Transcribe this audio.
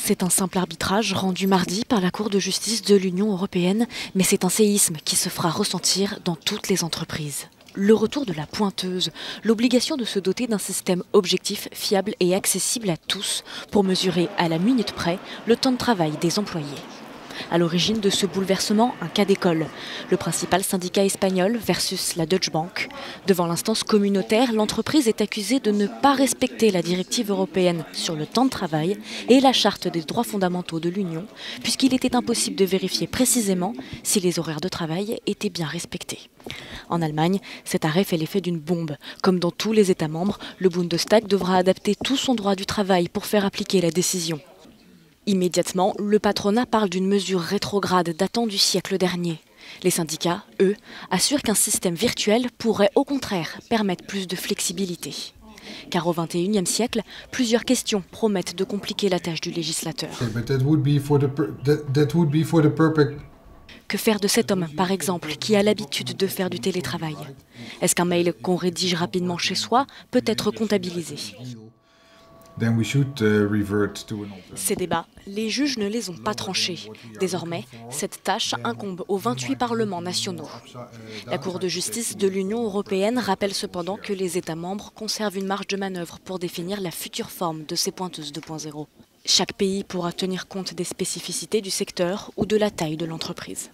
C'est un simple arbitrage rendu mardi par la Cour de justice de l'Union européenne, mais c'est un séisme qui se fera ressentir dans toutes les entreprises. Le retour de la pointeuse, l'obligation de se doter d'un système objectif, fiable et accessible à tous pour mesurer à la minute près le temps de travail des employés. À l'origine de ce bouleversement, un cas d'école. Le principal syndicat espagnol versus la Deutsche Bank. Devant l'instance communautaire, l'entreprise est accusée de ne pas respecter la directive européenne sur le temps de travail et la charte des droits fondamentaux de l'Union, puisqu'il était impossible de vérifier précisément si les horaires de travail étaient bien respectés. En Allemagne, cet arrêt fait l'effet d'une bombe. Comme dans tous les États membres, le Bundestag devra adapter tout son droit du travail pour faire appliquer la décision. Immédiatement, le patronat parle d'une mesure rétrograde datant du siècle dernier. Les syndicats, eux, assurent qu'un système virtuel pourrait au contraire permettre plus de flexibilité. Car au XXIe siècle, plusieurs questions promettent de compliquer la tâche du législateur. Que faire de cet homme, par exemple, qui a l'habitude de faire du télétravail? Est-ce qu'un mail qu'on rédige rapidement chez soi peut être comptabilisé? Ces débats, les juges ne les ont pas tranchés. Désormais, cette tâche incombe aux 28 parlements nationaux. La Cour de justice de l'Union européenne rappelle cependant que les États membres conservent une marge de manœuvre pour définir la future forme de ces pointeuses 2.0. Chaque pays pourra tenir compte des spécificités du secteur ou de la taille de l'entreprise.